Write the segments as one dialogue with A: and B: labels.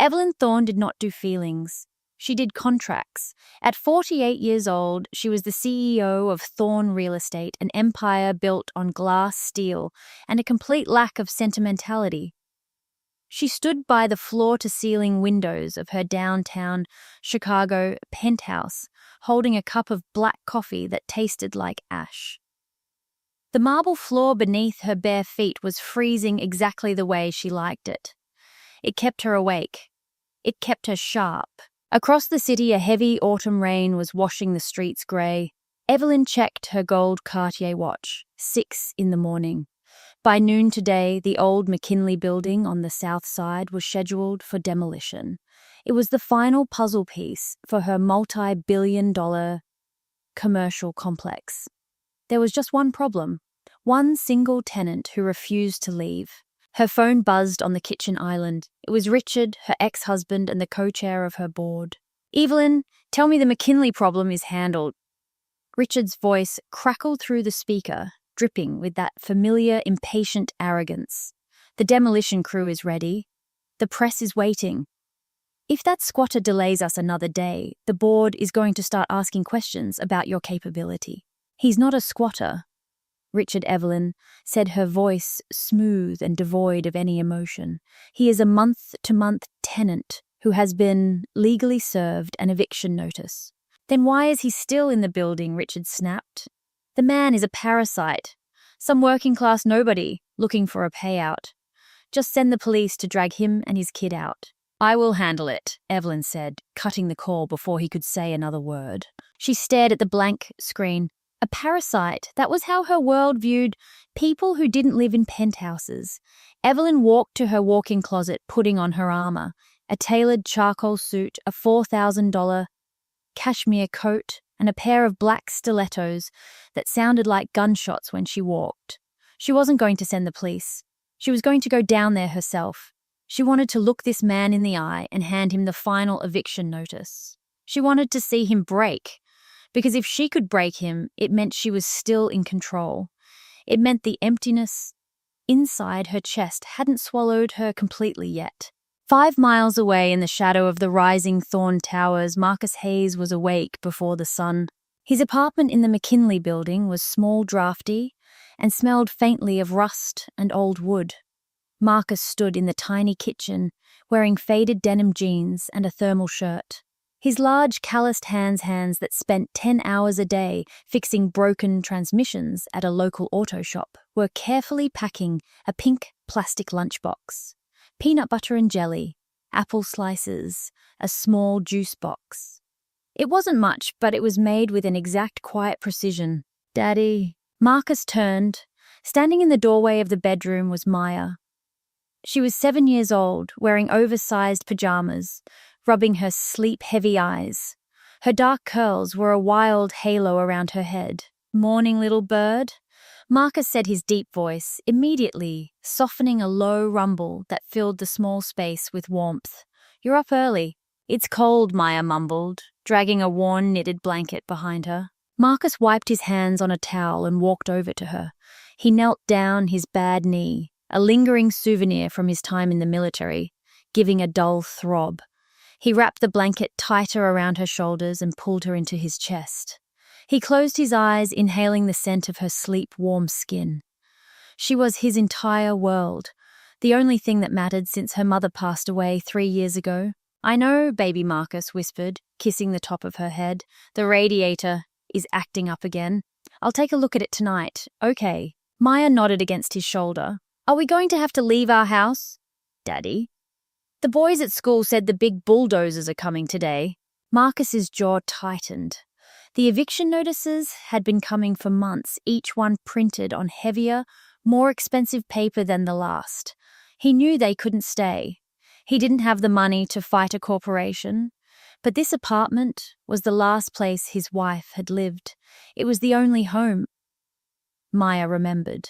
A: Evelyn Thorne did not do feelings. She did contracts. At 48 years old, she was the CEO of Thorne Real Estate, an empire built on glass, steel, and a complete lack of sentimentality. She stood by the floor-to-ceiling windows of her downtown Chicago penthouse, holding a cup of black coffee that tasted like ash. The marble floor beneath her bare feet was freezing exactly the way she liked it. It kept her awake. It kept her sharp. Across the city, a heavy autumn rain was washing the streets grey. Evelyn checked her gold Cartier watch, 6 in the morning. By noon today, the old McKinley building on the south side was scheduled for demolition. It was the final puzzle piece for her multi-billion-dollar commercial complex. There was just one problem. One single tenant who refused to leave. Her phone buzzed on the kitchen island. It was Richard, her ex-husband and the co-chair of her board. "Evelyn, tell me the McKinley problem is handled." Richard's voice crackled through the speaker, dripping with that familiar, impatient arrogance. "The demolition crew is ready. The press is waiting. If that squatter delays us another day, the board is going to start asking questions about your capability." "He's not a squatter," Richard Evelyn said, her voice smooth and devoid of any emotion. "He is a month-to-month tenant who has been legally served an eviction notice." "Then why is he still in the building?" Richard snapped. "The man is a parasite, some working-class nobody looking for a payout. Just send the police to drag him and his kid out." "I will handle it," Evelyn said, cutting the call before he could say another word. She stared at the blank screen. A parasite, that was how her world viewed people who didn't live in penthouses. Evelyn walked to her walk-in closet, putting on her armor, a tailored charcoal suit, a $4,000 cashmere coat, and a pair of black stilettos that sounded like gunshots when she walked. She wasn't going to send the police. She was going to go down there herself. She wanted to look this man in the eye and hand him the final eviction notice. She wanted to see him break, because if she could break him, it meant she was still in control. It meant the emptiness inside her chest hadn't swallowed her completely yet. 5 miles away in the shadow of the rising Thorne Towers, Marcus Hayes was awake before the sun. His apartment in the McKinley building was small, drafty, and smelled faintly of rust and old wood. Marcus stood in the tiny kitchen, wearing faded denim jeans and a thermal shirt. His large, calloused hands that spent 10 hours a day fixing broken transmissions at a local auto shop were carefully packing a pink plastic lunchbox. Peanut butter and jelly, apple slices, a small juice box. It wasn't much, but it was made with an exact, quiet precision. "Daddy." Marcus turned. Standing in the doorway of the bedroom was Maya. She was 7 years old, wearing oversized pajamas, rubbing her sleep-heavy eyes. Her dark curls were a wild halo around her head. "Morning, little bird," Marcus said, his deep voice, immediately softening a low rumble that filled the small space with warmth. "You're up early." "It's cold," Maya mumbled, dragging a worn knitted blanket behind her. Marcus wiped his hands on a towel and walked over to her. He knelt down, his bad knee, a lingering souvenir from his time in the military, giving a dull throb. He wrapped the blanket tighter around her shoulders and pulled her into his chest. He closed his eyes, inhaling the scent of her sleep-warm skin. She was his entire world, the only thing that mattered since her mother passed away 3 years ago. "I know," baby Marcus whispered, kissing the top of her head. "The radiator is acting up again. I'll take a look at it tonight." "Okay." Maya nodded against his shoulder. "Are we going to have to leave our house?" "Daddy?" "The boys at school said the big bulldozers are coming today." Marcus's jaw tightened. The eviction notices had been coming for months, each one printed on heavier, more expensive paper than the last. He knew they couldn't stay. He didn't have the money to fight a corporation. But this apartment was the last place his wife had lived. It was the only home. Maya remembered.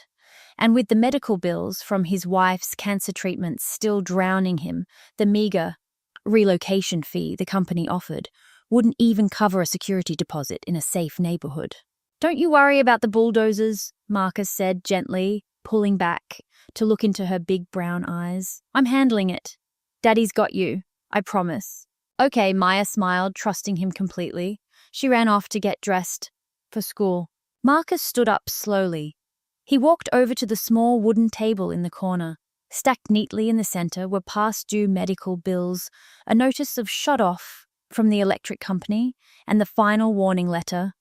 A: And with the medical bills from his wife's cancer treatments still drowning him, the meager relocation fee the company offered wouldn't even cover a security deposit in a safe neighborhood. "Don't you worry about the bulldozers," Marcus said gently, pulling back to look into her big brown eyes. "I'm handling it. Daddy's got you. I promise. Okay, Maya smiled, trusting him completely. She ran off to get dressed for school. Marcus stood up slowly. He walked over to the small wooden table in the corner. Stacked neatly in the center were past due medical bills, a notice of shut-off from the electric company, and the final warning letter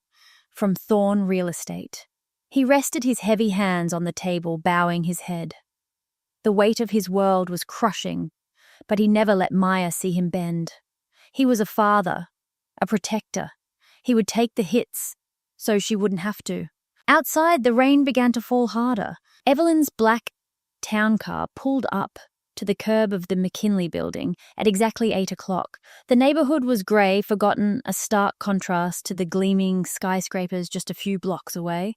A: from Thorne Real Estate. He rested his heavy hands on the table, bowing his head. The weight of his world was crushing, but he never let Maya see him bend. He was a father, a protector. He would take the hits, so she wouldn't have to. Outside, the rain began to fall harder. Evelyn's black town car pulled up to the curb of the McKinley building at exactly 8 o'clock. The neighborhood was grey, forgotten, a stark contrast to the gleaming skyscrapers just a few blocks away.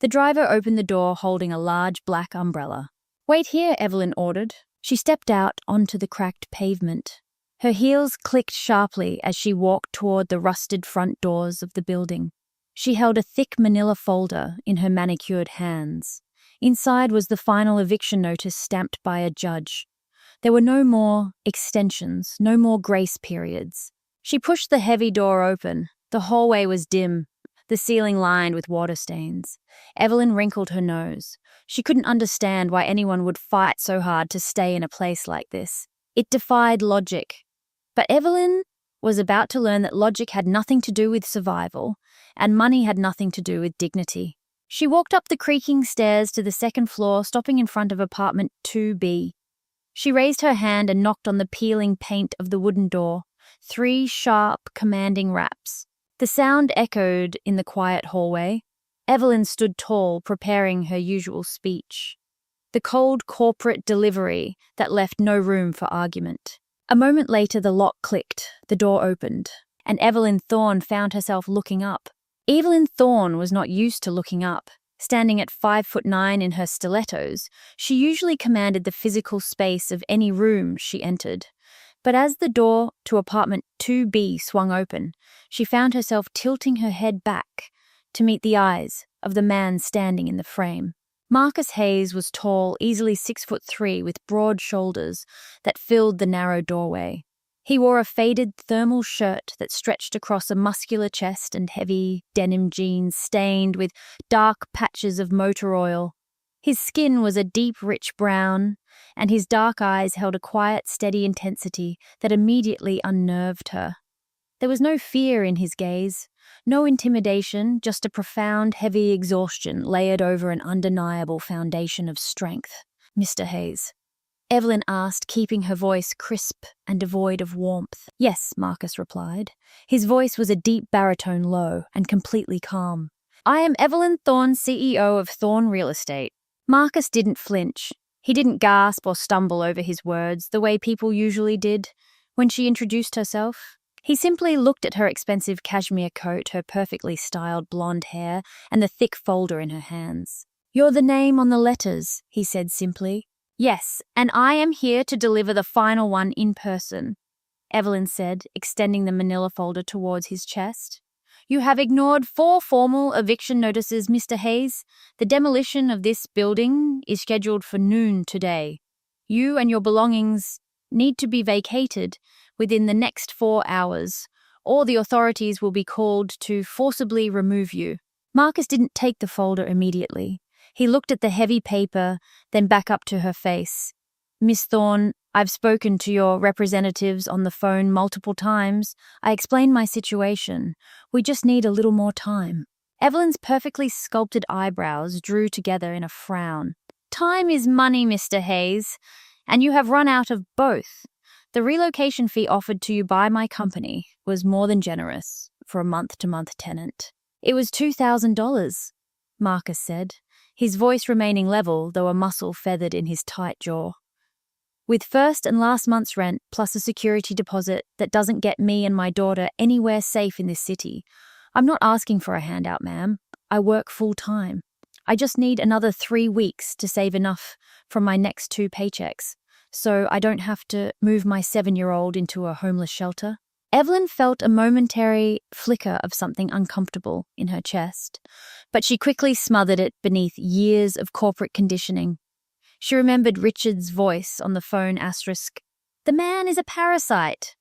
A: The driver opened the door holding a large black umbrella. "Wait here," Evelyn ordered. She stepped out onto the cracked pavement. Her heels clicked sharply as she walked toward the rusted front doors of the building. She held a thick manila folder in her manicured hands. Inside was the final eviction notice stamped by a judge. There were no more extensions, no more grace periods. She pushed the heavy door open. The hallway was dim, the ceiling lined with water stains. Evelyn wrinkled her nose. She couldn't understand why anyone would fight so hard to stay in a place like this. It defied logic. But Evelyn was about to learn that logic had nothing to do with survival, and money had nothing to do with dignity. She walked up the creaking stairs to the second floor, stopping in front of apartment 2B. She raised her hand and knocked on the peeling paint of the wooden door. 3 sharp, commanding raps. The sound echoed in the quiet hallway. Evelyn stood tall, preparing her usual speech. The cold corporate delivery that left no room for argument. A moment later, the lock clicked, the door opened, and Evelyn Thorne found herself looking up. Evelyn Thorne was not used to looking up. Standing at 5'9" in her stilettos, she usually commanded the physical space of any room she entered. But as the door to apartment 2B swung open, she found herself tilting her head back to meet the eyes of the man standing in the frame. Marcus Hayes was tall, easily 6'3", with broad shoulders that filled the narrow doorway. He wore a faded thermal shirt that stretched across a muscular chest and heavy denim jeans stained with dark patches of motor oil. His skin was a deep, rich brown, and his dark eyes held a quiet, steady intensity that immediately unnerved her. There was no fear in his gaze, no intimidation, just a profound, heavy exhaustion layered over an undeniable foundation of strength. "Mr. Hayes," Evelyn asked, keeping her voice crisp and devoid of warmth. "Yes," Marcus replied. His voice was a deep baritone low and completely calm. "I am Evelyn Thorne, CEO of Thorne Real Estate." Marcus didn't flinch. He didn't gasp or stumble over his words the way people usually did when she introduced herself. He simply looked at her expensive cashmere coat, her perfectly styled blonde hair, and the thick folder in her hands. "You're the name on the letters," he said simply. "Yes, and I am here to deliver the final one in person," Evelyn said, extending the manila folder towards his chest. "You have ignored 4 formal eviction notices, Mr. Hayes. The demolition of this building is scheduled for noon today. You and your belongings need to be vacated within the next 4 hours, or the authorities will be called to forcibly remove you." Marcus didn't take the folder immediately. He looked at the heavy paper, then back up to her face. "Miss Thorne, I've spoken to your representatives on the phone multiple times. I explained my situation. We just need a little more time." Evelyn's perfectly sculpted eyebrows drew together in a frown. "Time is money, Mr. Hayes, and you have run out of both. The relocation fee offered to you by my company was more than generous for a month-to-month tenant." "It was $2,000, Marcus said, his voice remaining level, though a muscle feathered in his tight jaw. "With first and last month's rent, plus a security deposit that doesn't get me and my daughter anywhere safe in this city. I'm not asking for a handout, ma'am. I work full-time. I just need another 3 weeks to save enough from my next 2 paychecks, so I don't have to move my 7-year-old into a homeless shelter." Evelyn felt a momentary flicker of something uncomfortable in her chest, but she quickly smothered it beneath years of corporate conditioning. She remembered Richard's voice on the phone *. "The man is a parasite.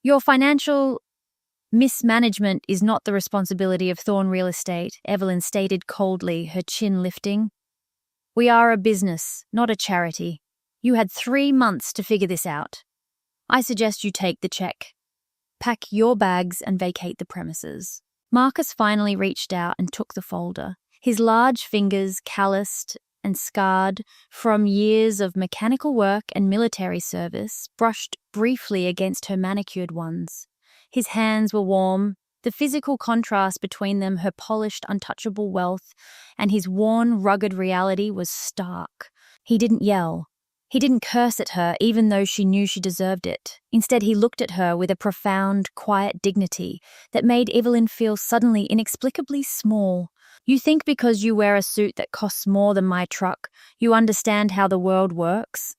A: Your financial mismanagement is not the responsibility of Thorne Real Estate, Evelyn stated coldly, her chin lifting. We are a business, not a charity. You had 3 months to figure this out. I suggest you take the check. Pack your bags and vacate the premises. Marcus finally reached out and took the folder. His large fingers, calloused and scarred from years of mechanical work and military service, brushed briefly against her manicured ones. His hands were warm, the physical contrast between them, her polished, untouchable wealth, and his worn, rugged reality was stark. He didn't yell. He didn't curse at her, even though she knew she deserved it. Instead, he looked at her with a profound, quiet dignity that made Evelyn feel suddenly inexplicably small. You think because you wear a suit that costs more than my truck, you understand how the world works?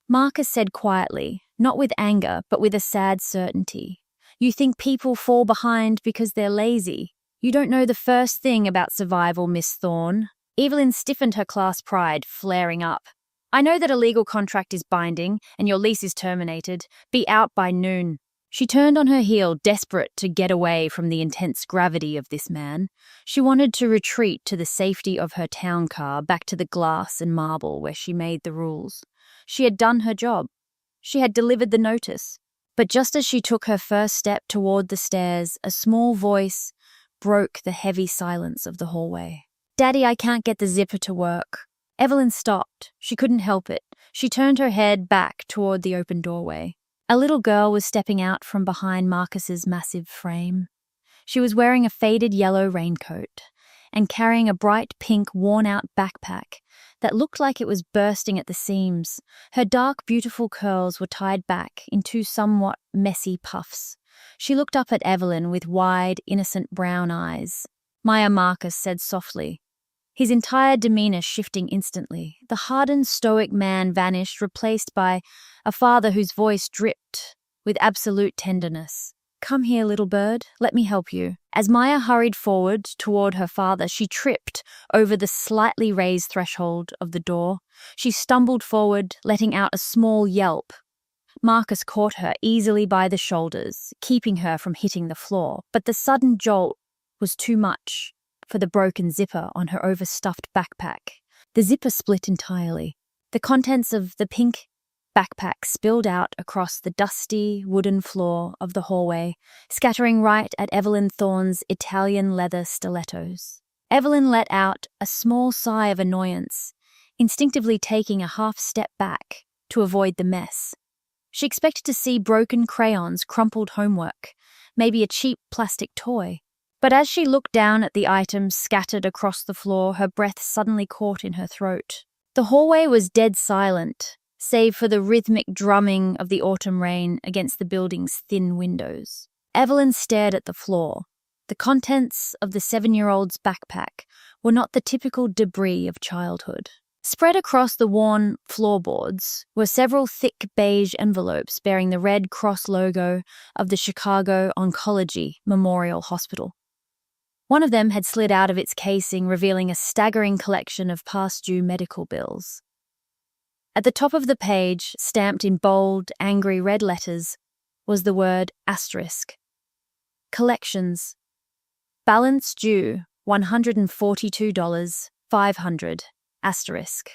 A: Marcus said quietly, not with anger, but with a sad certainty. You think people fall behind because they're lazy. You don't know the first thing about survival, Miss Thorne. Evelyn stiffened her class pride, flaring up. I know that a legal contract is binding and your lease is terminated. Be out by noon. She turned on her heel, desperate to get away from the intense gravity of this man. She wanted to retreat to the safety of her town car, back to the glass and marble where she made the rules. She had done her job. She had delivered the notice. But just as she took her first step toward the stairs, a small voice broke the heavy silence of the hallway. Daddy, I can't get the zipper to work. Evelyn stopped. She couldn't help it. She turned her head back toward the open doorway. A little girl was stepping out from behind Marcus's massive frame. She was wearing a faded yellow raincoat and carrying a bright pink worn-out backpack that looked like it was bursting at the seams. Her dark, beautiful curls were tied back in 2 somewhat messy puffs. She looked up at Evelyn with wide, innocent brown eyes. Maya, Marcus said softly, his entire demeanor shifting instantly. The hardened, stoic man vanished, replaced by a father whose voice dripped with absolute tenderness. Come here, little bird. Let me help you. As Maya hurried forward toward her father, she tripped over the slightly raised threshold of the door. She stumbled forward, letting out a small yelp. Marcus caught her easily by the shoulders, keeping her from hitting the floor, but the sudden jolt was too much for the broken zipper on her overstuffed backpack. The zipper split entirely. The contents of the pink backpack spilled out across the dusty wooden floor of the hallway, scattering right at Evelyn Thorne's Italian leather stilettos. Evelyn let out a small sigh of annoyance, instinctively taking a half step back to avoid the mess. She expected to see broken crayons, crumpled homework, maybe a cheap plastic toy. But as she looked down at the items scattered across the floor, her breath suddenly caught in her throat. The hallway was dead silent, save for the rhythmic drumming of the autumn rain against the building's thin windows. Evelyn stared at the floor. The contents of the 7-year-old's backpack were not the typical debris of childhood. Spread across the worn floorboards were several thick beige envelopes bearing the Red Cross logo of the Chicago Oncology Memorial Hospital. One of them had slid out of its casing, revealing a staggering collection of past-due medical bills. At the top of the page, stamped in bold, angry red letters, was the word asterisk. Collections. Balance due $142.500. Asterisk.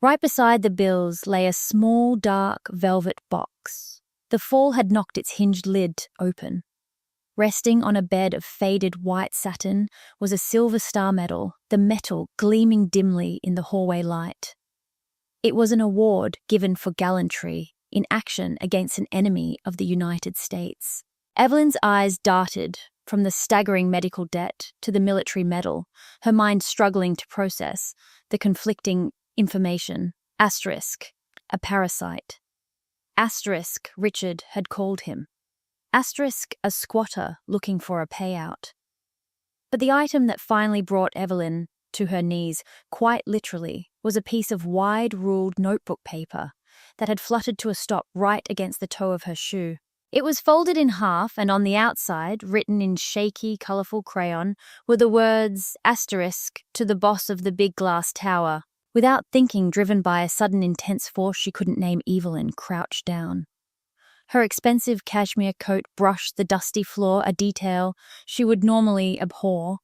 A: Right beside the bills lay a small, dark, velvet box. The fall had knocked its hinged lid open. Resting on a bed of faded white satin was a silver star medal, the metal gleaming dimly in the hallway light. It was an award given for gallantry in action against an enemy of the United States. Evelyn's eyes darted from the staggering medical debt to the military medal, her mind struggling to process the conflicting information. Asterisk, a parasite. Asterisk, Richard had called him. Asterisk, a squatter looking for a payout. But the item that finally brought Evelyn to her knees, quite literally, was a piece of wide-ruled notebook paper that had fluttered to a stop right against the toe of her shoe. It was folded in half, and on the outside, written in shaky, colourful crayon, were the words, asterisk, to the boss of the big glass tower. Without thinking, driven by a sudden intense force she couldn't name, Evelyn crouched down. Her expensive cashmere coat brushed the dusty floor, a detail she would normally abhor,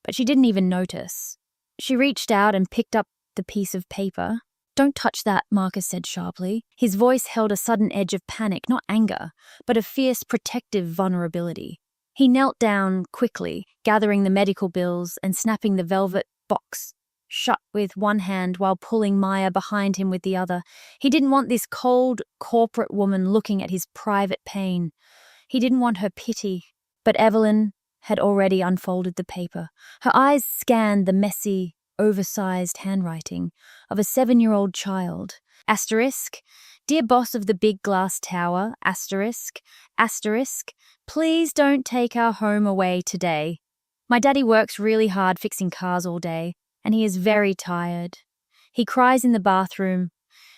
A: but she didn't even notice. She reached out and picked up the piece of paper. "Don't touch that," Marcus said sharply. His voice held a sudden edge of panic, not anger, but of fierce protective vulnerability. He knelt down quickly, gathering the medical bills and snapping the velvet box shut with one hand while pulling Maya behind him with the other. He didn't want this cold, corporate woman looking at his private pain. He didn't want her pity. But Evelyn had already unfolded the paper. Her eyes scanned the messy, oversized handwriting of a 7-year-old child. Asterisk, "Dear boss of the big glass tower, asterisk, asterisk, please don't take our home away today. My daddy works really hard fixing cars all day, and he is very tired. He cries in the bathroom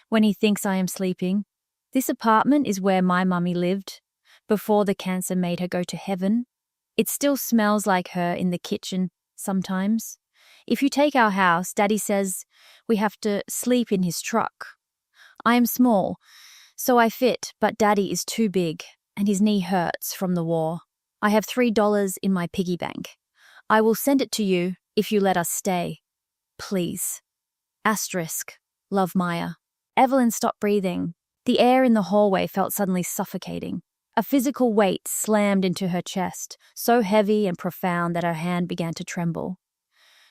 A: when he thinks I am sleeping. This apartment is where my mummy lived before the cancer made her go to heaven. It still smells like her in the kitchen sometimes. If you take our house, Daddy says we have to sleep in his truck. I am small, so I fit, but Daddy is too big, and his knee hurts from the war. I have $3 in my piggy bank. I will send it to you if you let us stay. Please. Asterisk. Love, Maya." Evelyn stopped breathing. The air in the hallway felt suddenly suffocating. A physical weight slammed into her chest, so heavy and profound that her hand began to tremble.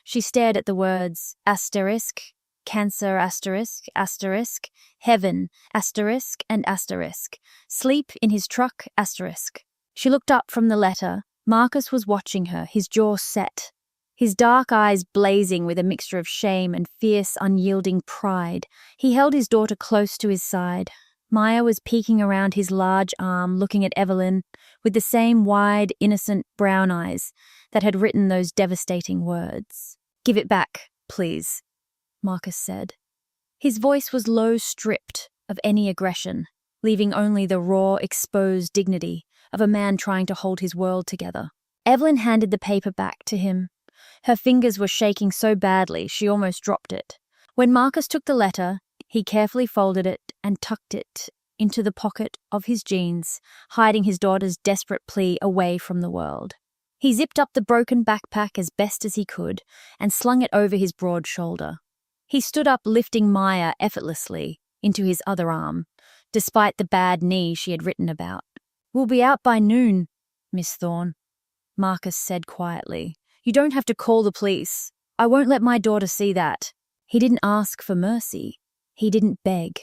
A: She stared at the words, asterisk, cancer, asterisk, asterisk, heaven, asterisk, and asterisk, sleep in his truck, asterisk. She looked up from the letter. Marcus was watching her, his jaw set, his dark eyes blazing with a mixture of shame and fierce, unyielding pride. He held his daughter close to his side. Maya was peeking around his large arm, looking at Evelyn with the same wide, innocent brown eyes that had written those devastating words. "Give it back, please," Marcus said. His voice was low, stripped of any aggression, leaving only the raw, exposed dignity of a man trying to hold his world together. Evelyn handed the paper back to him. Her fingers were shaking so badly she almost dropped it. When Marcus took the letter, he carefully folded it and tucked it into the pocket of his jeans, hiding his daughter's desperate plea away from the world. He zipped up the broken backpack as best as he could and slung it over his broad shoulder. He stood up, lifting Maya effortlessly into his other arm, despite the bad knee she had written about. "We'll be out by noon, Miss Thorne," Marcus said quietly. "You don't have to call the police. I won't let my daughter see that." He didn't ask for mercy. He didn't beg.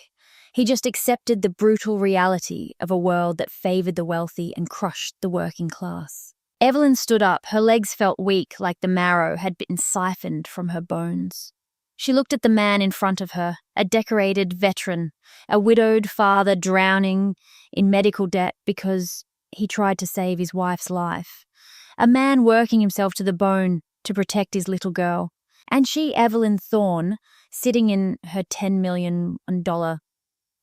A: He just accepted the brutal reality of a world that favored the wealthy and crushed the working class. Evelyn stood up. Her legs felt weak, like the marrow had been siphoned from her bones. She looked at the man in front of her, a decorated veteran, a widowed father drowning in medical debt because he tried to save his wife's life. A man working himself to the bone to protect his little girl. And she, Evelyn Thorne, sitting in her $10 million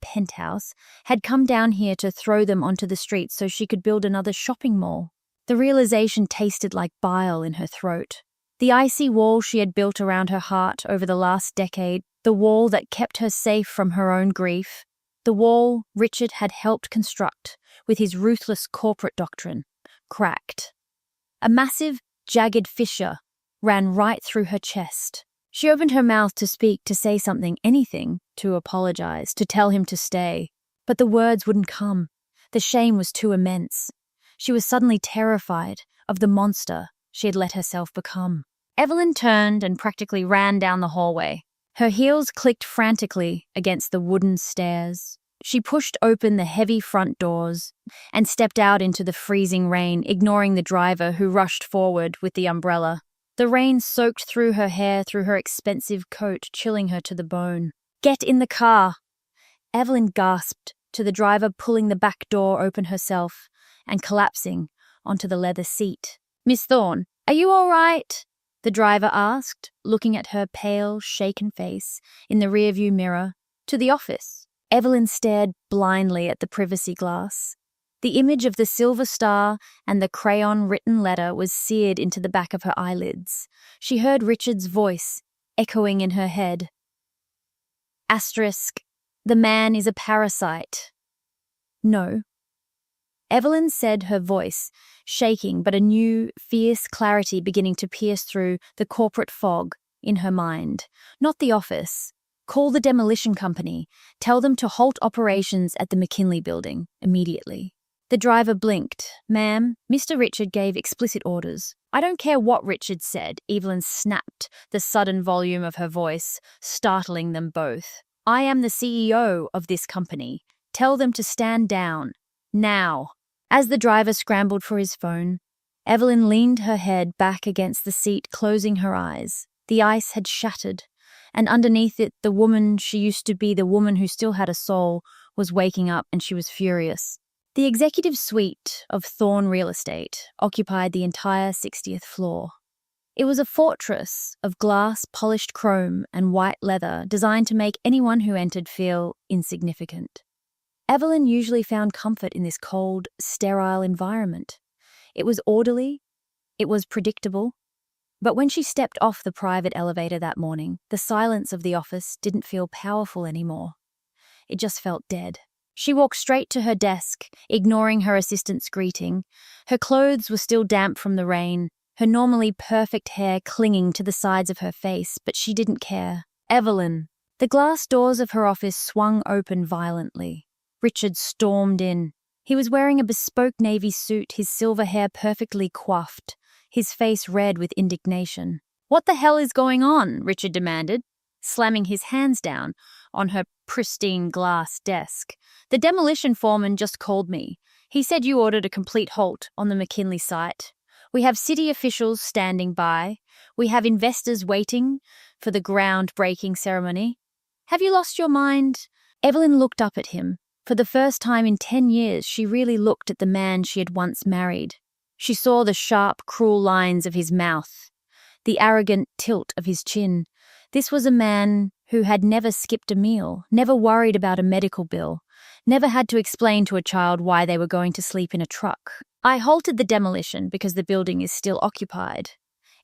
A: penthouse, had come down here to throw them onto the streets so she could build another shopping mall. The realization tasted like bile in her throat. The icy wall she had built around her heart over the last decade, the wall that kept her safe from her own grief, the wall Richard had helped construct with his ruthless corporate doctrine, cracked. A massive, jagged fissure ran right through her chest. She opened her mouth to speak, to say something, anything, to apologize, to tell him to stay. But the words wouldn't come. The shame was too immense. She was suddenly terrified of the monster she had let herself become. Evelyn turned and practically ran down the hallway. Her heels clicked frantically against the wooden stairs. She pushed open the heavy front doors and stepped out into the freezing rain, ignoring the driver who rushed forward with the umbrella. The rain soaked through her hair, through her expensive coat, chilling her to the bone. "Get in the car!" Evelyn gasped to the driver, pulling the back door open herself and collapsing onto the leather seat. "Miss Thorne, are you all right?" the driver asked, looking at her pale, shaken face in the rearview mirror. "To the office." Evelyn stared blindly at the privacy glass. The image of the silver star and the crayon-written letter was seared into the back of her eyelids. She heard Richard's voice echoing in her head. Asterisk, the man is a parasite. No, Evelyn said, her voice shaking, but a new, fierce clarity beginning to pierce through the corporate fog in her mind. Not the office. Call the demolition company. Tell them to halt operations at the McKinley building immediately. The driver blinked. Ma'am, Mr. Richard gave explicit orders. I don't care what Richard said, Evelyn snapped, the sudden volume of her voice startling them both. I am the CEO of this company. Tell them to stand down. Now. As the driver scrambled for his phone, Evelyn leaned her head back against the seat, closing her eyes. The ice had shattered, and underneath it, the woman she used to be, the woman who still had a soul, was waking up, and she was furious. The executive suite of Thorne Real Estate occupied the entire 60th floor. It was a fortress of glass, polished chrome, and white leather designed to make anyone who entered feel insignificant. Evelyn usually found comfort in this cold, sterile environment. It was orderly, it was predictable, but when she stepped off the private elevator that morning, the silence of the office didn't feel powerful anymore. It just felt dead. She walked straight to her desk, ignoring her assistant's greeting. Her clothes were still damp from the rain, her normally perfect hair clinging to the sides of her face, but she didn't care. Evelyn. The glass doors of her office swung open violently. Richard stormed in. He was wearing a bespoke navy suit, his silver hair perfectly coiffed, his face red with indignation. What the hell is going on? Richard demanded, slamming his hands down on her pristine glass desk. The demolition foreman just called me. He said you ordered a complete halt on the McKinley site. We have city officials standing by. We have investors waiting for the groundbreaking ceremony. Have you lost your mind? Evelyn looked up at him. For the first time in 10 years, she really looked at the man she had once married. She saw the sharp, cruel lines of his mouth, the arrogant tilt of his chin. This was a man who had never skipped a meal, never worried about a medical bill, never had to explain to a child why they were going to sleep in a truck. I halted the demolition because the building is still occupied,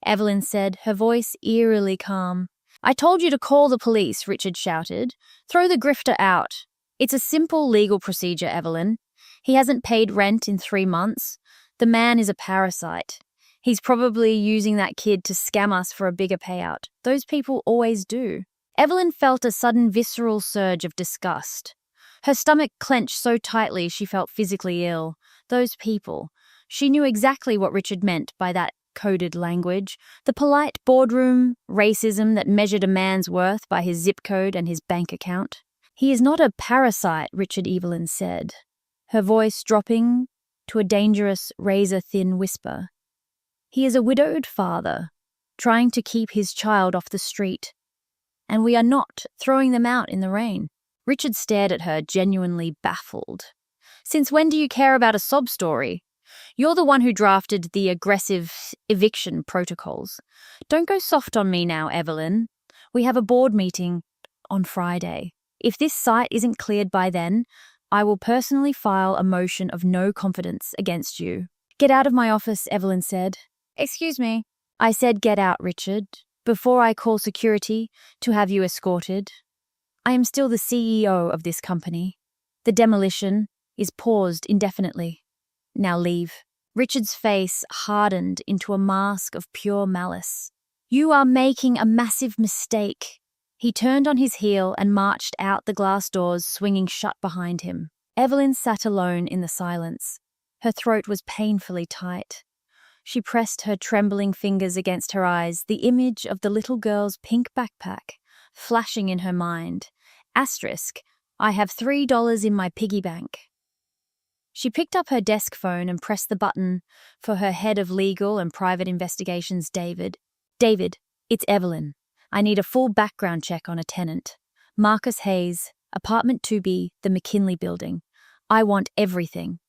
A: Evelyn said, her voice eerily calm. I told you to call the police, Richard shouted. Throw the grifter out. It's a simple legal procedure, Evelyn. He hasn't paid rent in 3 months. The man is a parasite. He's probably using that kid to scam us for a bigger payout. Those people always do. Evelyn felt a sudden visceral surge of disgust. Her stomach clenched so tightly she felt physically ill. Those people. She knew exactly what Richard meant by that coded language. The polite boardroom racism that measured a man's worth by his zip code and his bank account. He is not a parasite, Richard Evelyn said, her voice dropping to a dangerous, razor-thin whisper. He is a widowed father, trying to keep his child off the street, and we are not throwing them out in the rain. Richard stared at her, genuinely baffled. Since when do you care about a sob story? You're the one who drafted the aggressive eviction protocols. Don't go soft on me now, Evelyn. We have a board meeting on Friday. If this site isn't cleared by then, I will personally file a motion of no confidence against you. Get out of my office, Evelyn said. Excuse me. I said get out, Richard, before I call security to have you escorted. I am still the CEO of this company. The demolition is paused indefinitely. Now leave. Richard's face hardened into a mask of pure malice. You are making a massive mistake. He turned on his heel and marched out the glass doors, swinging shut behind him. Evelyn sat alone in the silence. Her throat was painfully tight. She pressed her trembling fingers against her eyes, the image of the little girl's pink backpack flashing in her mind. Asterisk, I have $3 in my piggy bank. She picked up her desk phone and pressed the button for her head of legal and private investigations, David. David, it's Evelyn. I need a full background check on a tenant. Marcus Hayes, apartment 2B, the McKinley building. I want everything.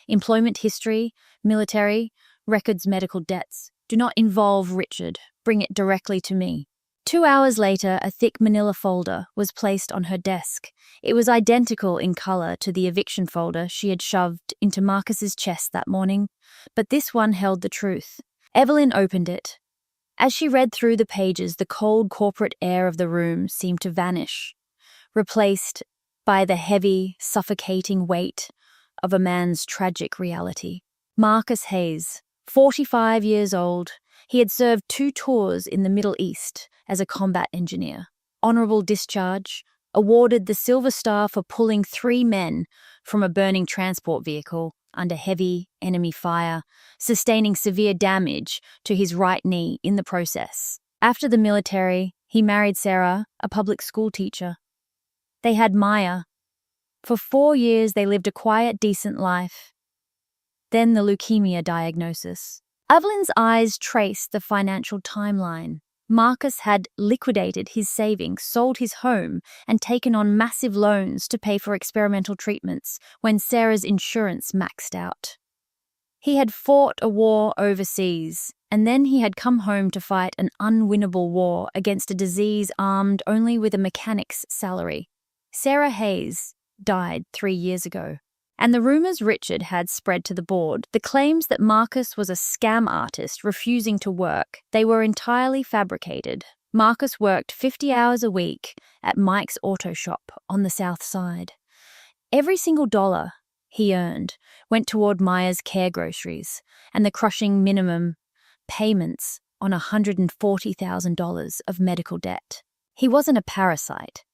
A: Employment history, military, records, medical debts. Do not involve Richard. Bring it directly to me. 2 hours later, a thick manila folder was placed on her desk. It was identical in color to the eviction folder she had shoved into Marcus's chest that morning, but this one held the truth. Evelyn opened it. As she read through the pages, the cold corporate air of the room seemed to vanish, replaced by the heavy, suffocating weight of a man's tragic reality. Marcus Hayes, 45 years old, he had served 2 tours in the Middle East as a combat engineer. Honorable discharge, awarded the Silver Star for pulling 3 men from a burning transport vehicle under heavy enemy fire, sustaining severe damage to his right knee in the process. After the military, he married Sarah, a public school teacher. They had Maya. For 4 years, they lived a quiet, decent life. Then the leukemia diagnosis. Evelyn's eyes traced the financial timeline. Marcus had liquidated his savings, sold his home, and taken on massive loans to pay for experimental treatments when Sarah's insurance maxed out. He had fought a war overseas, and then he had come home to fight an unwinnable war against a disease armed only with a mechanic's salary. Sarah Hayes died 3 years ago. And the rumors Richard had spread to the board, the claims that Marcus was a scam artist refusing to work, they were entirely fabricated. Marcus worked 50 hours a week at Mike's auto shop on the south side. Every single dollar he earned went toward Maya's care groceries and the crushing minimum payments on $140,000 of medical debt. He wasn't a parasite.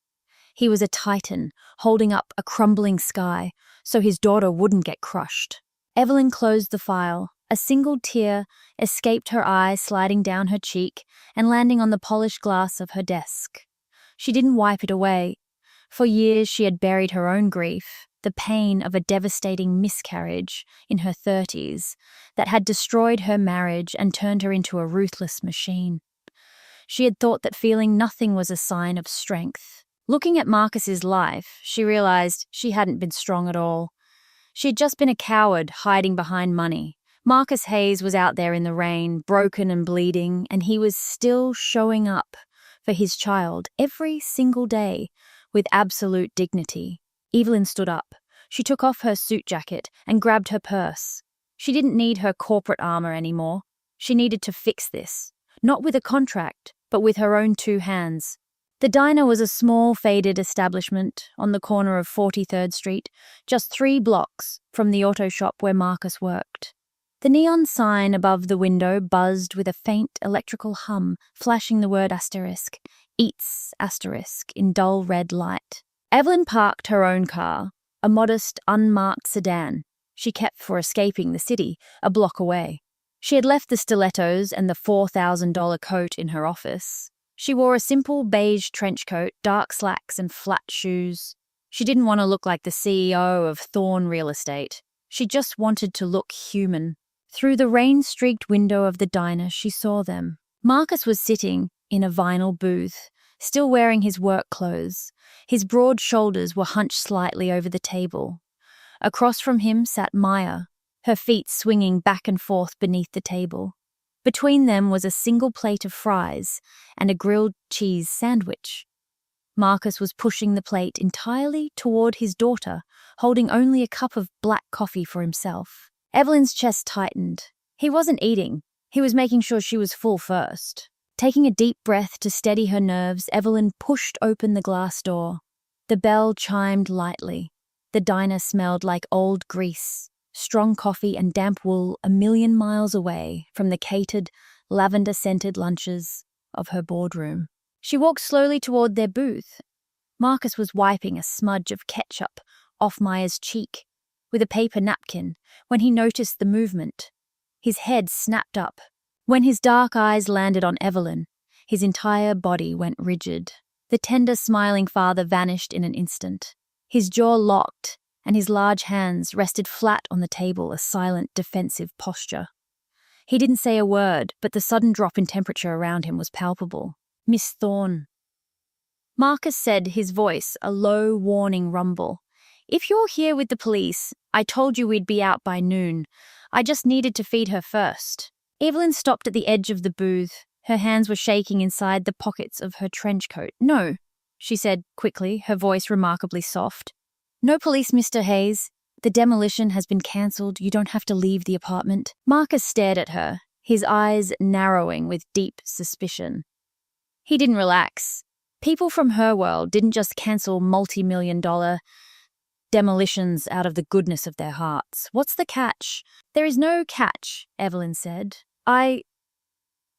A: He was a titan, holding up a crumbling sky so his daughter wouldn't get crushed. Evelyn closed the file. A single tear escaped her eye, sliding down her cheek and landing on the polished glass of her desk. She didn't wipe it away. For years she had buried her own grief, the pain of a devastating miscarriage in her 30s that had destroyed her marriage and turned her into a ruthless machine. She had thought that feeling nothing was a sign of strength. Looking at Marcus's life, she realized she hadn't been strong at all. She had just been a coward hiding behind money. Marcus Hayes was out there in the rain, broken and bleeding, and he was still showing up for his child every single day with absolute dignity. Evelyn stood up. She took off her suit jacket and grabbed her purse. She didn't need her corporate armor anymore. She needed to fix this, not with a contract, but with her own 2 hands. The diner was a small, faded establishment on the corner of 43rd Street, just 3 blocks from the auto shop where Marcus worked. The neon sign above the window buzzed with a faint electrical hum, flashing the word asterisk, eats asterisk, in dull red light. Evelyn parked her own car, a modest, unmarked sedan she kept for escaping the city, a block away. She had left the stilettos and the $4,000 coat in her office. She wore a simple beige trench coat, dark slacks, and flat shoes. She didn't want to look like the CEO of Thorne Real Estate. She just wanted to look human. Through the rain-streaked window of the diner, she saw them. Marcus was sitting in a vinyl booth, still wearing his work clothes. His broad shoulders were hunched slightly over the table. Across from him sat Maya, her feet swinging back and forth beneath the table. Between them was a single plate of fries and a grilled cheese sandwich. Marcus was pushing the plate entirely toward his daughter, holding only a cup of black coffee for himself. Evelyn's chest tightened. He wasn't eating. He was making sure she was full first. Taking a deep breath to steady her nerves, Evelyn pushed open the glass door. The bell chimed lightly. The diner smelled like old grease, strong coffee and damp wool a million miles away from the catered, lavender-scented lunches of her boardroom. She walked slowly toward their booth. Marcus was wiping a smudge of ketchup off Maya's cheek with a paper napkin when he noticed the movement. His head snapped up. When his dark eyes landed on Evelyn, his entire body went rigid. The tender, smiling father vanished in an instant. His jaw locked, and his large hands rested flat on the table, a silent, defensive posture. He didn't say a word, but the sudden drop in temperature around him was palpable. "Miss Thorne." Marcus said, his voice a low, warning rumble. "If you're here with the police, I told you we'd be out by noon. I just needed to feed her first." Evelyn stopped at the edge of the booth. Her hands were shaking inside the pockets of her trench coat. "No," she said quickly, her voice remarkably soft. "No police, Mr. Hayes. The demolition has been cancelled. You don't have to leave the apartment." Marcus stared at her, his eyes narrowing with deep suspicion. He didn't relax. People from her world didn't just cancel multi-million-dollar demolitions out of the goodness of their hearts. What's the catch? There is no catch, Evelyn said. I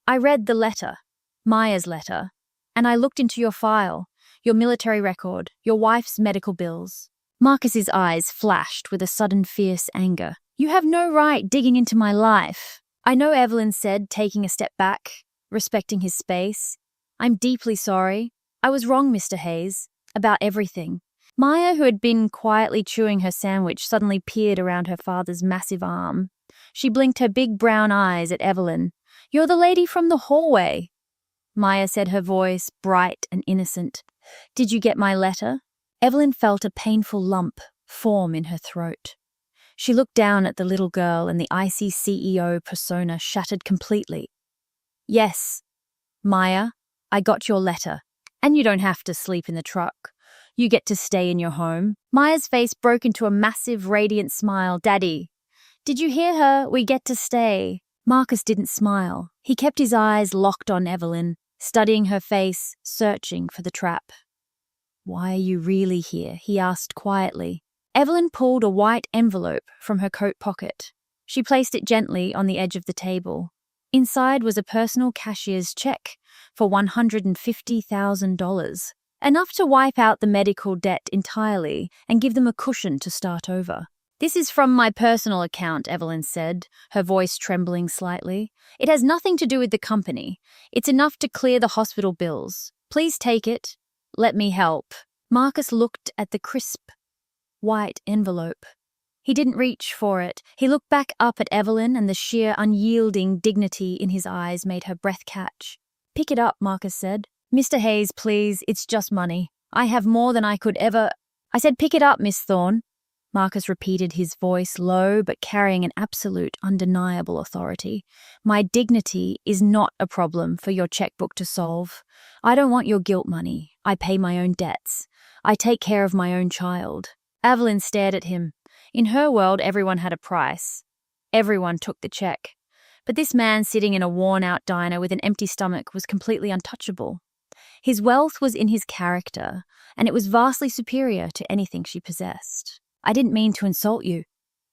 A: read the letter, Maya's letter, and I looked into your file, your military record, your wife's medical bills. Marcus's eyes flashed with a sudden fierce anger. You have no right digging into my life. I know, Evelyn said, taking a step back, respecting his space. I'm deeply sorry. I was wrong, Mr. Hayes, about everything. Maya, who had been quietly chewing her sandwich, suddenly peered around her father's massive arm. She blinked her big brown eyes at Evelyn. You're the lady from the hallway, Maya said, her voice bright and innocent. Did you get my letter? Evelyn felt a painful lump form in her throat. She looked down at the little girl and the icy CEO persona shattered completely. Yes, Maya, I got your letter. And you don't have to sleep in the truck. You get to stay in your home. Maya's face broke into a massive, radiant smile. Daddy, did you hear her? We get to stay. Marcus didn't smile. He kept his eyes locked on Evelyn, studying her face, searching for the trap. Why are you really here? He asked quietly. Evelyn pulled a white envelope from her coat pocket. She placed it gently on the edge of the table. Inside was a personal cashier's check for $150,000, enough to wipe out the medical debt entirely and give them a cushion to start over. This is from my personal account, Evelyn said, her voice trembling slightly. It has nothing to do with the company. It's enough to clear the hospital bills. Please take it. Let me help. Marcus looked at the crisp, white envelope. He didn't reach for it. He looked back up at Evelyn, and the sheer, unyielding dignity in his eyes made her breath catch. Pick it up, Marcus said. Mr. Hayes, please, it's just money. I have more than I could ever— I said, pick it up, Miss Thorne. Marcus repeated, his voice low but carrying an absolute, undeniable authority. My dignity is not a problem for your checkbook to solve. I don't want your guilt money. I pay my own debts. I take care of my own child. Evelyn stared at him. In her world, everyone had a price. Everyone took the check. But this man sitting in a worn-out diner with an empty stomach was completely untouchable. His wealth was in his character, and it was vastly superior to anything she possessed. I didn't mean to insult you,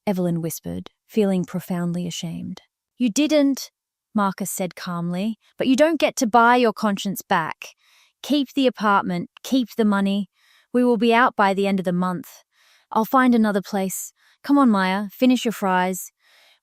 A: Evelyn whispered, feeling profoundly ashamed. You didn't, Marcus said calmly, but you don't get to buy your conscience back. Keep the apartment, keep the money. We will be out by the end of the month. I'll find another place. Come on, Maya, finish your fries.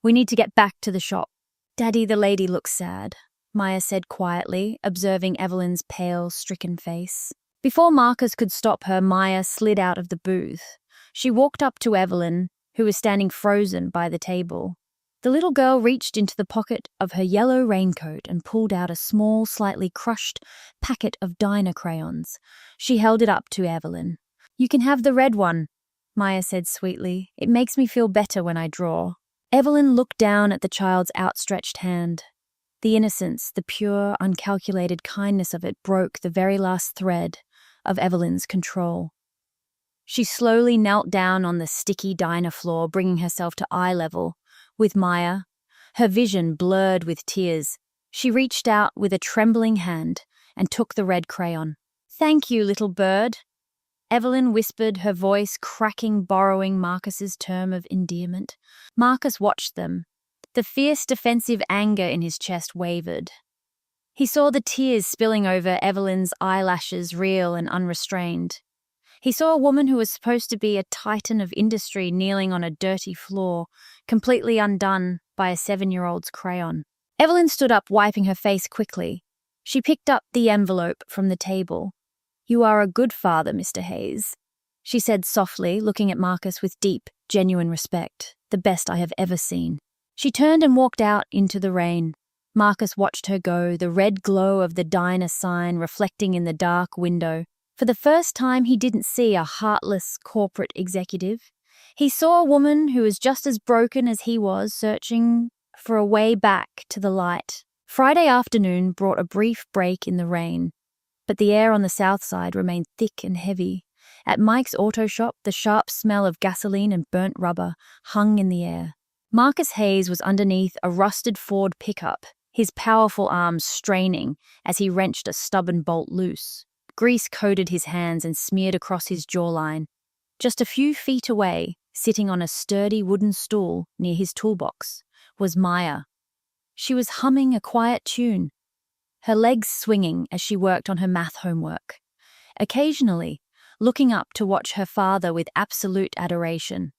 A: We need to get back to the shop. Daddy, the lady looks sad, Maya said quietly, observing Evelyn's pale, stricken face. Before Marcus could stop her, Maya slid out of the booth. She walked up to Evelyn, who was standing frozen by the table. The little girl reached into the pocket of her yellow raincoat and pulled out a small, slightly crushed packet of diner crayons. She held it up to Evelyn. You can have the red one, Maya said sweetly. It makes me feel better when I draw. Evelyn looked down at the child's outstretched hand. The innocence, the pure, uncalculated kindness of it broke the very last thread of Evelyn's control. She slowly knelt down on the sticky diner floor, bringing herself to eye level with Maya, her vision blurred with tears. She reached out with a trembling hand and took the red crayon. Thank you, little bird, Evelyn whispered, her voice cracking, borrowing Marcus's term of endearment. Marcus watched them. The fierce defensive anger in his chest wavered. He saw the tears spilling over Evelyn's eyelashes, real and unrestrained. He saw a woman who was supposed to be a titan of industry kneeling on a dirty floor, completely undone by a 7-year-old's crayon. Evelyn stood up, wiping her face quickly. She picked up the envelope from the table. You are a good father, Mr. Hayes, she said softly, looking at Marcus with deep, genuine respect, the best I have ever seen. She turned and walked out into the rain. Marcus watched her go, the red glow of the diner sign reflecting in the dark window. For the first time, he didn't see a heartless corporate executive. He saw a woman who was just as broken as he was, searching for a way back to the light. Friday afternoon brought a brief break in the rain, but the air on the south side remained thick and heavy. At Mike's auto shop, the sharp smell of gasoline and burnt rubber hung in the air. Marcus Hayes was underneath a rusted Ford pickup, his powerful arms straining as he wrenched a stubborn bolt loose. Grease coated his hands and smeared across his jawline. Just a few feet away, sitting on a sturdy wooden stool near his toolbox, was Maya. She was humming a quiet tune, her legs swinging as she worked on her math homework, occasionally looking up to watch her father with absolute adoration.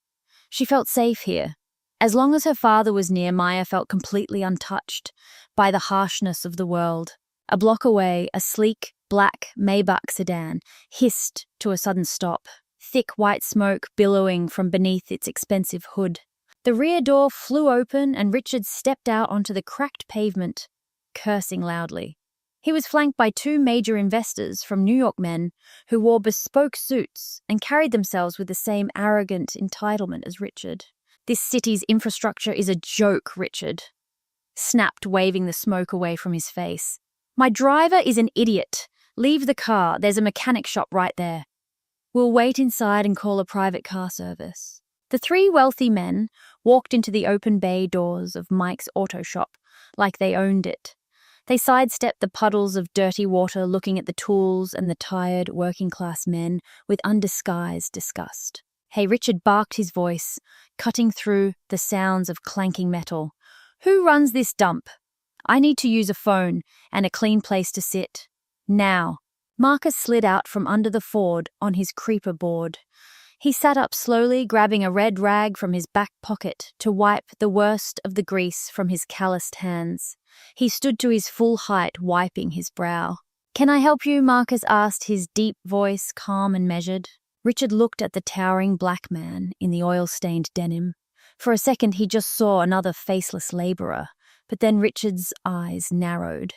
A: She felt safe here. As long as her father was near, Maya felt completely untouched by the harshness of the world. A block away, a sleek, black Maybach sedan hissed to a sudden stop, thick white smoke billowing from beneath its expensive hood. The rear door flew open and Richard stepped out onto the cracked pavement, cursing loudly. He was flanked by two major investors from New York men who wore bespoke suits and carried themselves with the same arrogant entitlement as Richard. "This city's infrastructure is a joke, Richard," snapped, waving the smoke away from his face. "My driver is an idiot. Leave the car, there's a mechanic shop right there. We'll wait inside and call a private car service." The three wealthy men walked into the open bay doors of Mike's auto shop like they owned it. They sidestepped the puddles of dirty water, looking at the tools and the tired working-class men with undisguised disgust. "Hey," Richard barked, his voice cutting through the sounds of clanking metal. "Who runs this dump? I need to use a phone and a clean place to sit. Now." Marcus slid out from under the Ford on his creeper board. He sat up slowly, grabbing a red rag from his back pocket to wipe the worst of the grease from his calloused hands. He stood to his full height, wiping his brow. "Can I help you?" Marcus asked, his deep voice calm and measured. Richard looked at the towering black man in the oil-stained denim. For a second he just saw another faceless laborer, but then Richard's eyes narrowed.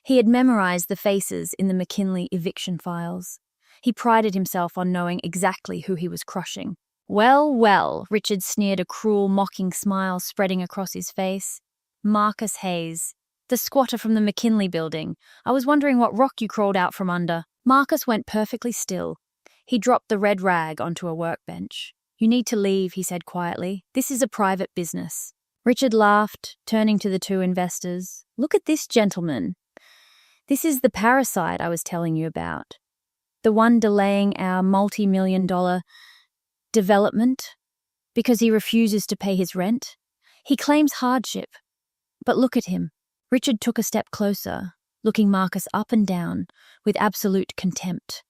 A: He had memorized the faces in the McKinley eviction files. He prided himself on knowing exactly who he was crushing. "Well, well," Richard sneered, a cruel, mocking smile spreading across his face. "Marcus Hayes, the squatter from the McKinley building. I was wondering what rock you crawled out from under." Marcus went perfectly still. He dropped the red rag onto a workbench. "You need to leave," he said quietly. "This is a private business." Richard laughed, turning to the two investors. "Look at this gentleman. This is the parasite I was telling you about. The one delaying our multi-million-dollar development because he refuses to pay his rent. He claims hardship. But look at him." Richard took a step closer, looking Marcus up and down with absolute contempt.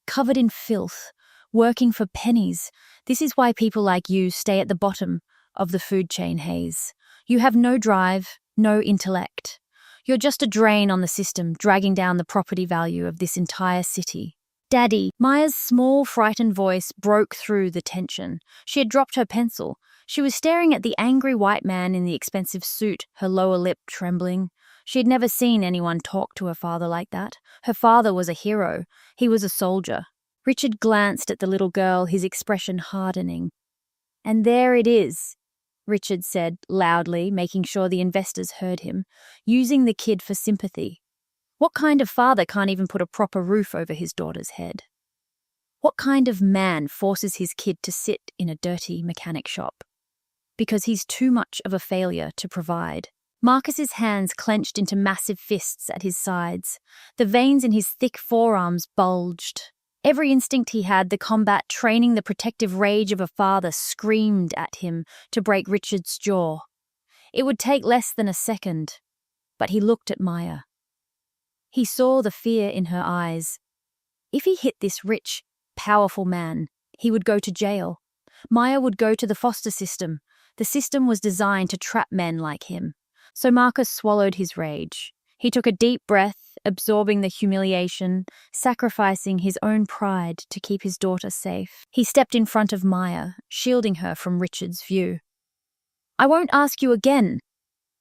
A: "Covered in filth, working for pennies. This is why people like you stay at the bottom of the food chain, Hayes. You have no drive, no intellect. You're just a drain on the system, dragging down the property value of this entire city." "Daddy," Maya's small, frightened voice broke through the tension. She had dropped her pencil. She was staring at the angry white man in the expensive suit, her lower lip trembling. She had never seen anyone talk to her father like that. Her father was a hero. He was a soldier. Richard glanced at the little girl, his expression hardening. "And there it is," Richard said loudly, making sure the investors heard him, using the kid for sympathy. What kind of father can't even put a proper roof over his daughter's head? What kind of man forces his kid to sit in a dirty mechanic shop? Because he's too much of a failure to provide. Marcus's hands clenched into massive fists at his sides. The veins in his thick forearms bulged. Every instinct he had, the combat training, the protective rage of a father, screamed at him to break Richard's jaw. It would take less than a second, but he looked at Maya. He saw the fear in her eyes. If he hit this rich, powerful man, he would go to jail. Maya would go to the foster system. The system was designed to trap men like him. So Marcus swallowed his rage. He took a deep breath, absorbing the humiliation, sacrificing his own pride to keep his daughter safe. He stepped in front of Maya, shielding her from Richard's view. "I won't ask you again,"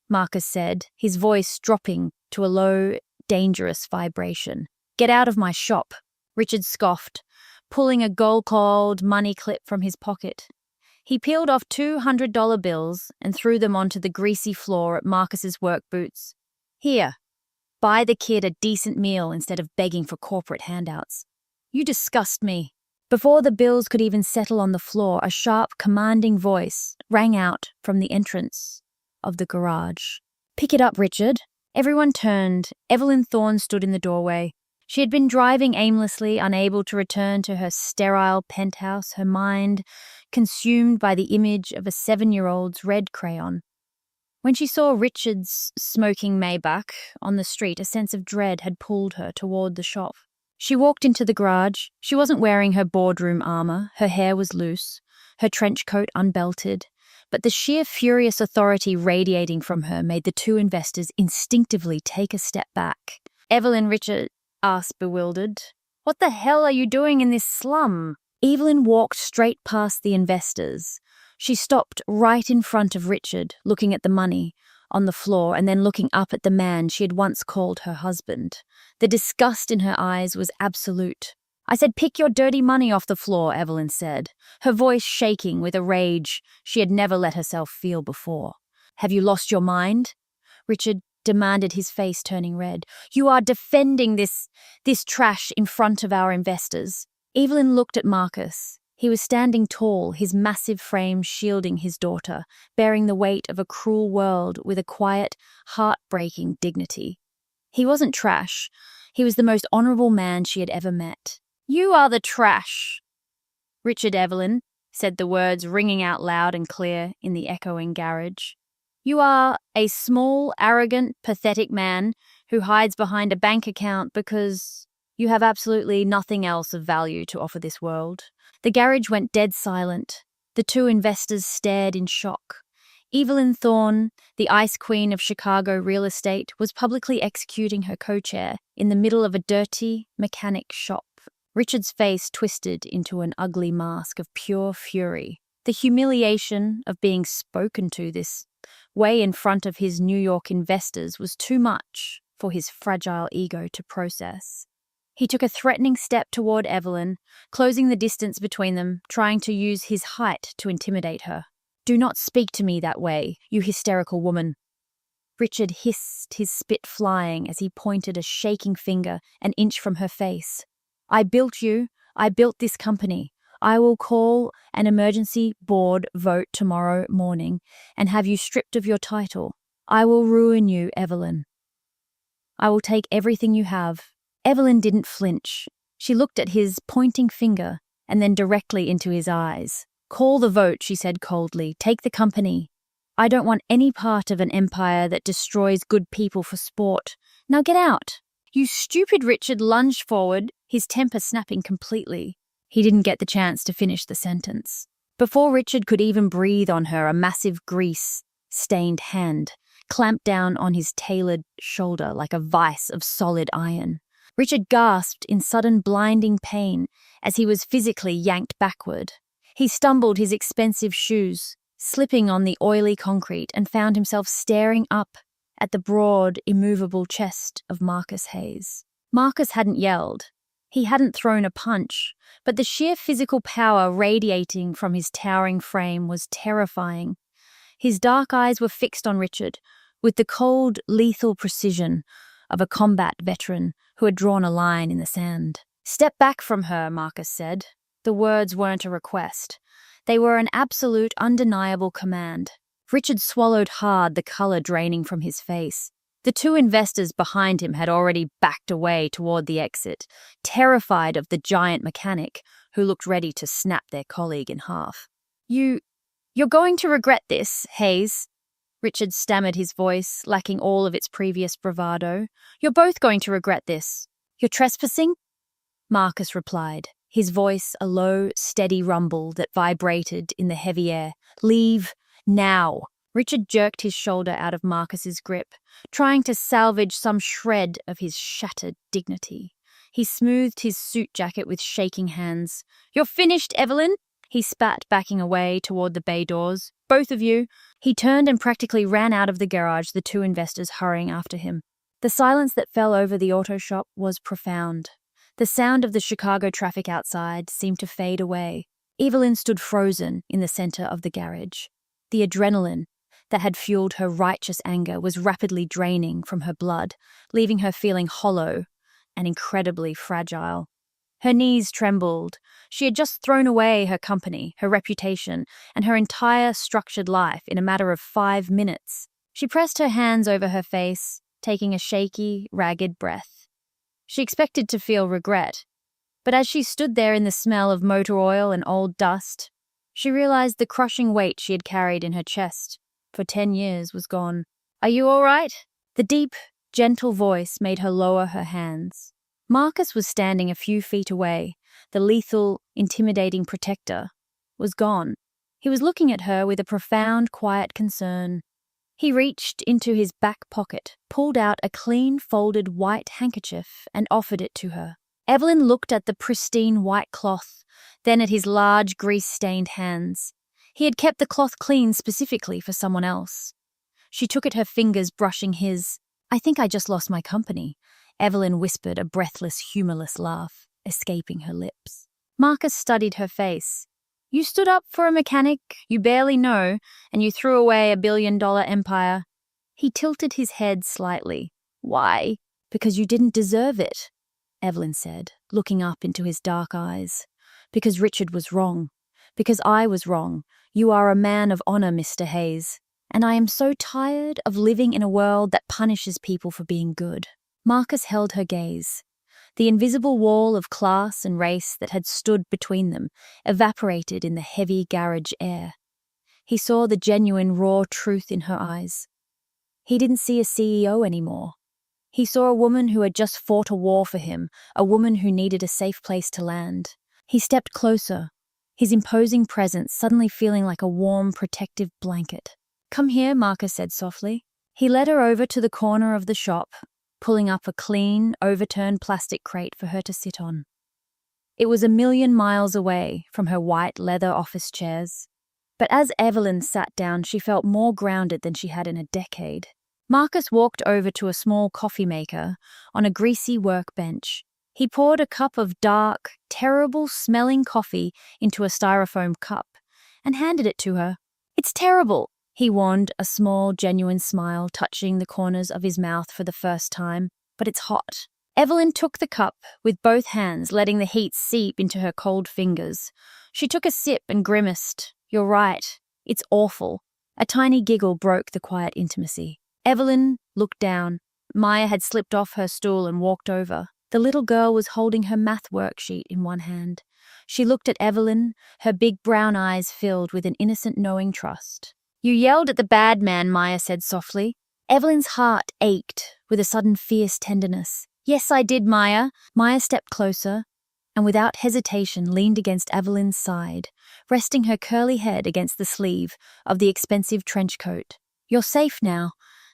A: Marcus said, his voice dropping to a low, dangerous vibration. "Get out of my shop," Richard scoffed, pulling a gold-clawed money clip from his pocket. He peeled off $200 bills and threw them onto the greasy floor at Marcus's work boots. "Here, buy the kid a decent meal instead of begging for corporate handouts. You disgust me." Before the bills could even settle on the floor, a sharp, commanding voice rang out from the entrance of the garage. "Pick it up, Richard." Everyone turned. Evelyn Thorne stood in the doorway. She had been driving aimlessly, unable to return to her sterile penthouse, her mind consumed by the image of a 7-year-old's red crayon. When she saw Richard's smoking Maybach on the street, a sense of dread had pulled her toward the shop. She walked into the garage. She wasn't wearing her boardroom armor. Her hair was loose, her trench coat unbelted, but the sheer furious authority radiating from her made the two investors instinctively take a step back. "Evelyn," Richard asked, bewildered, "what the hell are you doing in this slum?" Evelyn walked straight past the investors. She stopped right in front of Richard, looking at the money on the floor and then looking up at the man she had once called her husband. The disgust in her eyes was absolute. "I said pick your dirty money off the floor," Evelyn said, her voice shaking with a rage she had never let herself feel before. "Have you lost your mind?" Richard demanded, his face turning red. "You are defending this trash in front of our investors." Evelyn looked at Marcus. He was standing tall, his massive frame shielding his daughter, bearing the weight of a cruel world with a quiet, heartbreaking dignity. He wasn't trash. He was the most honorable man she had ever met. "You are the trash." "Richard," Evelyn said, the words ringing out loud and clear in the echoing garage. "You are a small, arrogant, pathetic man who hides behind a bank account because you have absolutely nothing else of value to offer this world." The garage went dead silent. The two investors stared in shock. Evelyn Thorne, the ice queen of Chicago real estate, was publicly executing her co-chair in the middle of a dirty mechanic shop. Richard's face twisted into an ugly mask of pure fury. The humiliation of being spoken to this way in front of his New York investors was too much for his fragile ego to process. He took a threatening step toward Evelyn, closing the distance between them, trying to use his height to intimidate her. "Do not speak to me that way, you hysterical woman." Richard hissed, his spit flying as he pointed a shaking finger an inch from her face. "I built you. I built this company. I will call an emergency board vote tomorrow morning and have you stripped of your title. I will ruin you, Evelyn. I will take everything you have." Evelyn didn't flinch. She looked at his pointing finger and then directly into his eyes. "Call the vote," she said coldly. "Take the company. I don't want any part of an empire that destroys good people for sport. Now get out." "You stupid!" Richard lunged forward, his temper snapping completely. He didn't get the chance to finish the sentence. Before Richard could even breathe on her, a massive grease-stained hand clamped down on his tailored shoulder like a vice of solid iron. Richard gasped in sudden blinding pain as he was physically yanked backward. He stumbled his expensive shoes, slipping on the oily concrete, and found himself staring up at the broad, immovable chest of Marcus Hayes. Marcus hadn't yelled. He hadn't thrown a punch, but the sheer physical power radiating from his towering frame was terrifying. His dark eyes were fixed on Richard, with the cold, lethal precision of a combat veteran who had drawn a line in the sand. "Step back from her," Marcus said. The words weren't a request. They were an absolute, undeniable command. Richard swallowed hard, the color draining from his face. The two investors behind him had already backed away toward the exit, terrified of the giant mechanic who looked ready to snap their colleague in half. You're going to regret this, Hayes." Richard stammered, his voice lacking all of its previous bravado. "You're both going to regret this." "You're trespassing?" Marcus replied, his voice a low, steady rumble that vibrated in the heavy air. "Leave now." Richard jerked his shoulder out of Marcus's grip, trying to salvage some shred of his shattered dignity. He smoothed his suit jacket with shaking hands. "You're finished, Evelyn," he spat, backing away toward the bay doors. "Both of you." He turned and practically ran out of the garage, the two investors hurrying after him. The silence that fell over the auto shop was profound. The sound of the Chicago traffic outside seemed to fade away. Evelyn stood frozen in the center of the garage. The adrenaline that had fueled her righteous anger was rapidly draining from her blood, leaving her feeling hollow and incredibly fragile. Her knees trembled. She had just thrown away her company, her reputation, and her entire structured life in a matter of 5 minutes. She pressed her hands over her face, taking a shaky, ragged breath. She expected to feel regret, but as she stood there in the smell of motor oil and old dust, she realized the crushing weight she had carried in her chest for 10 years was gone. "Are you all right?" The deep, gentle voice made her lower her hands. Marcus was standing a few feet away. The lethal, intimidating protector was gone. He was looking at her with a profound, quiet concern. He reached into his back pocket, pulled out a clean, folded white handkerchief, and offered it to her. Evelyn looked at the pristine white cloth, then at his large, grease-stained hands. He had kept the cloth clean specifically for someone else. She took at her fingers, brushing his. "I think I just lost my company," Evelyn whispered, a breathless, humorless laugh escaping her lips. Marcus studied her face. "You stood up for a mechanic you barely know, and you threw away $1 billion empire." He tilted his head slightly. "Why?" "Because you didn't deserve it," Evelyn said, looking up into his dark eyes. "Because Richard was wrong. Because I was wrong. You are a man of honor, Mr. Hayes. And I am so tired of living in a world that punishes people for being good." Marcus held her gaze. The invisible wall of class and race that had stood between them evaporated in the heavy garage air. He saw the genuine, raw truth in her eyes. He didn't see a CEO anymore. He saw a woman who had just fought a war for him, a woman who needed a safe place to land. He stepped closer, his imposing presence suddenly feeling like a warm, protective blanket. "Come here," Marcus said softly. He led her over to the corner of the shop, pulling up a clean, overturned plastic crate for her to sit on. It was 1,000,000 miles away from her white leather office chairs. But as Evelyn sat down, she felt more grounded than she had in a decade. Marcus walked over to a small coffee maker on a greasy workbench. He poured a cup of dark, terrible-smelling coffee into a styrofoam cup and handed it to her. "It's terrible," he warned, a small, genuine smile touching the corners of his mouth for the first time. "But it's hot." Evelyn took the cup with both hands, letting the heat seep into her cold fingers. She took a sip and grimaced. "You're right. It's awful." A tiny giggle broke the quiet intimacy. Evelyn looked down. Maya had slipped off her stool and walked over. The little girl was holding her math worksheet in one hand. She looked at Evelyn, her big brown eyes filled with an innocent, knowing trust. "You yelled at the bad man," Maya said softly. Evelyn's heart ached with a sudden fierce tenderness. "Yes, I did, Maya." Maya stepped closer and without hesitation leaned against Evelyn's side, resting her curly head against the sleeve of the expensive trench coat. "You're safe now,"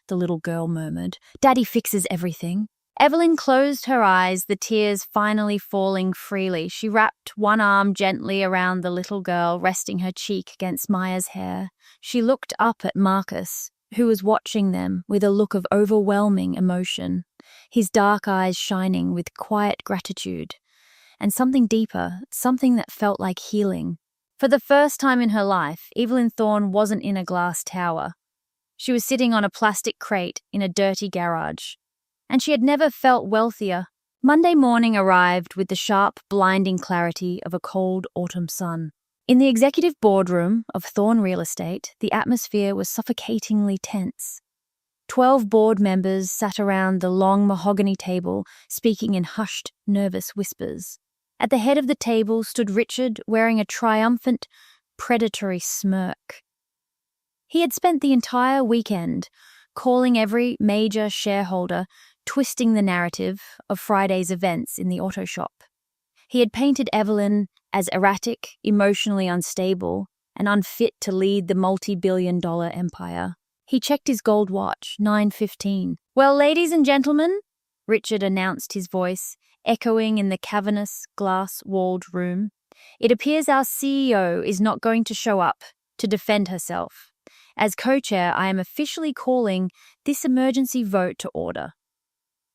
A: the little girl murmured. "Daddy fixes everything." Evelyn closed her eyes, the tears finally falling freely. She wrapped one arm gently around the little girl, resting her cheek against Maya's hair. She looked up at Marcus, who was watching them with a look of overwhelming emotion, his dark eyes shining with quiet gratitude, and something deeper, something that felt like healing. For the first time in her life, Evelyn Thorne wasn't in a glass tower. She was sitting on a plastic crate in a dirty garage. And she had never felt wealthier. Monday morning arrived with the sharp, blinding clarity of a cold autumn sun. In the executive boardroom of Thorne Real Estate, the atmosphere was suffocatingly tense. 12 board members sat around the long mahogany table, speaking in hushed, nervous whispers. At the head of the table stood Richard, wearing a triumphant, predatory smirk. He had spent the entire weekend calling every major shareholder, twisting the narrative of Friday's events in the auto shop. He had painted Evelyn as erratic, emotionally unstable, and unfit to lead the multi-billion-dollar empire. He checked his gold watch, 9:15. "Well, ladies and gentlemen," Richard announced, his voice echoing in the cavernous, glass-walled room, "it appears our CEO is not going to show up to defend herself. As co-chair, I am officially calling this emergency vote to order.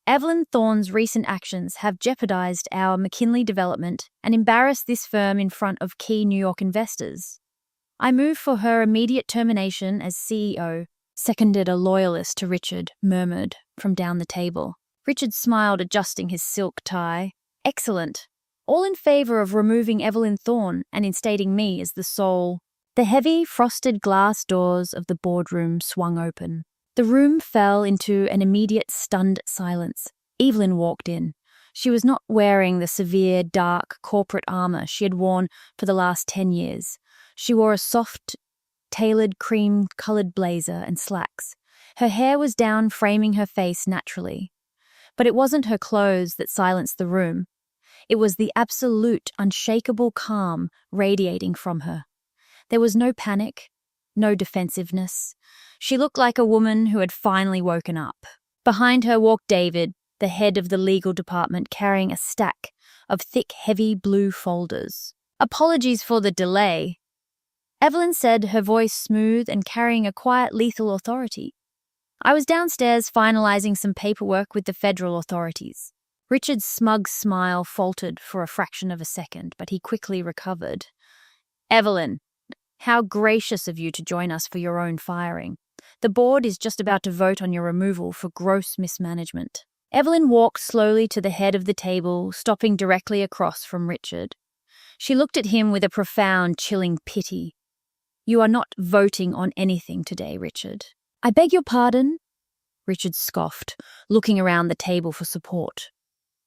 A: Evelyn Thorne's recent actions have jeopardized our McKinley development and embarrassed this firm in front of key New York investors. I move for her immediate termination as CEO," seconded a loyalist to Richard, murmured from down the table. Richard smiled, adjusting his silk tie. "Excellent. All in favor of removing Evelyn Thorne and instating me as the sole." The heavy, frosted glass doors of the boardroom swung open. The room fell into an immediate stunned silence. Evelyn walked in, She was not wearing the severe, dark corporate armor she had worn for the last 10 years. She wore a soft, tailored cream-colored blazer and slacks. Her hair was down, framing her face naturally. But it wasn't her clothes that silenced the room. It was the absolute, unshakable calm radiating from her. There was no panic, no defensiveness. She looked like a woman who had finally woken up. Behind her walked David, the head of the legal department, carrying a stack of thick, heavy blue folders. "Apologies for the delay," Evelyn said, her voice smooth and carrying a quiet, lethal authority. "I was downstairs finalizing some paperwork with the federal authorities." Richard's smug smile faltered for a fraction of a second, but he quickly recovered. "Evelyn, how gracious of you to join us for your own firing. The board is just about to vote on your removal for gross mismanagement." Evelyn walked slowly to the head of the table, stopping directly across from Richard. She looked at him with a profound, chilling pity. "You are not voting on anything today, Richard." "I beg your pardon?" Richard scoffed, looking around the table for support.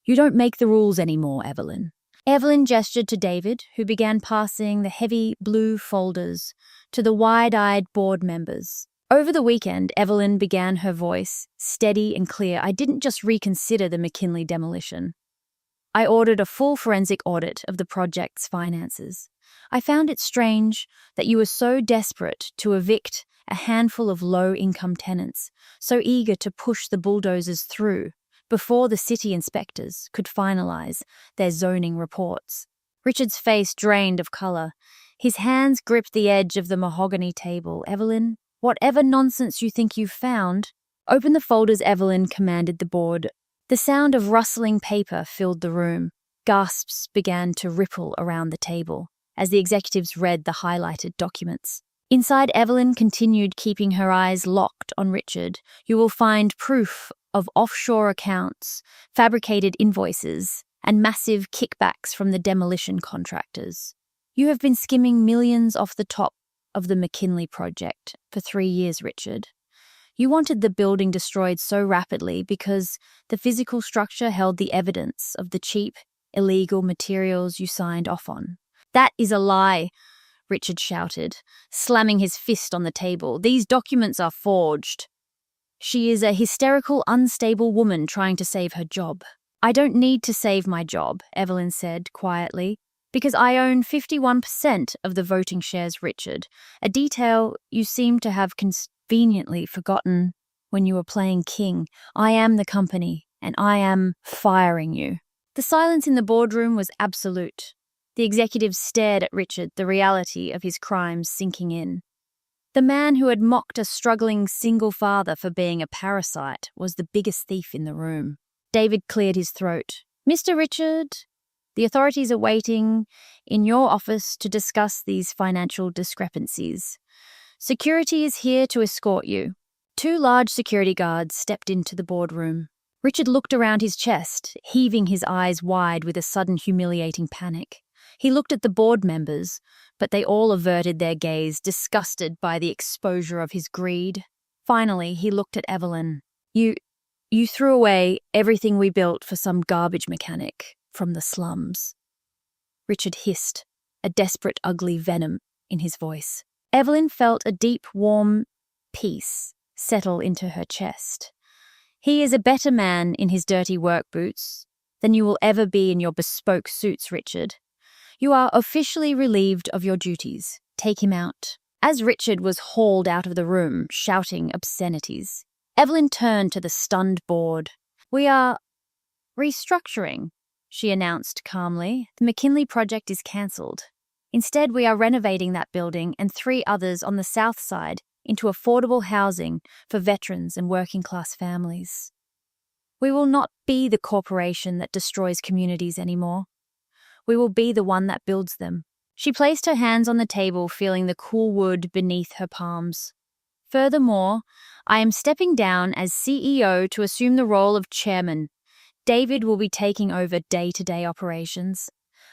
A: "You don't make the rules anymore, Evelyn." Evelyn gestured to David, who began passing the heavy blue folders to the wide-eyed board members. Over the weekend, Evelyn began, her voice steady and clear. "I didn't just reconsider the McKinley demolition. I ordered a full forensic audit of the project's finances. I found it strange that you were so desperate to evict a handful of low-income tenants, so eager to push the bulldozers through before the city inspectors could finalize their zoning reports." Richard's face drained of color. His hands gripped the edge of the mahogany table. "Evelyn, whatever nonsense you think you've found, open the folders," Evelyn commanded the board. The sound of rustling paper filled the room. Gasps began to ripple around the table as the executives read the highlighted documents. Inside, Evelyn continued, keeping her eyes locked on Richard. "You will find proof of offshore accounts, fabricated invoices, and massive kickbacks from the demolition contractors. You have been skimming millions off the top of the McKinley project for 3 years, Richard. You wanted the building destroyed so rapidly because the physical structure held the evidence of the cheap, illegal materials you signed off on." "That is a lie," Richard shouted, slamming his fist on the table. "These documents are forged." "She is a hysterical, unstable woman trying to save her job." "I don't need to save my job," Evelyn said quietly, "because I own 51% of the voting shares, Richard, a detail you seem to have conveniently forgotten when you were playing king. I am the company, and I am firing you." The silence in the boardroom was absolute. The executives stared at Richard, the reality of his crimes sinking in. The man who had mocked a struggling single father for being a parasite was the biggest thief in the room. David cleared his throat. "Mr. Richard, the authorities are waiting in your office to discuss these financial discrepancies. Security is here to escort you." 2 large security guards stepped into the boardroom. Richard looked around his chest, heaving his eyes wide with a sudden humiliating panic. He looked at the board members, but they all averted their gaze, disgusted by the exposure of his greed. Finally, he looked at Evelyn. You threw away everything we built for some garbage mechanic from the slums." Richard hissed, a desperate, ugly venom in his voice. Evelyn felt a deep, warm peace settle into her chest. "He is a better man in his dirty work boots than you will ever be in your bespoke suits, Richard. You are officially relieved of your duties. Take him out." As Richard was hauled out of the room, shouting obscenities, Evelyn turned to the stunned board. "We are restructuring," she announced calmly. "The McKinley project is cancelled. Instead, we are renovating that building and 3 others on the south side into affordable housing for veterans and working-class families. We will not be the corporation that destroys communities anymore. We will be the one that builds them." She placed her hands on the table, feeling the cool wood beneath her palms. "Furthermore, I am stepping down as CEO to assume the role of chairman. David will be taking over day-to-day operations.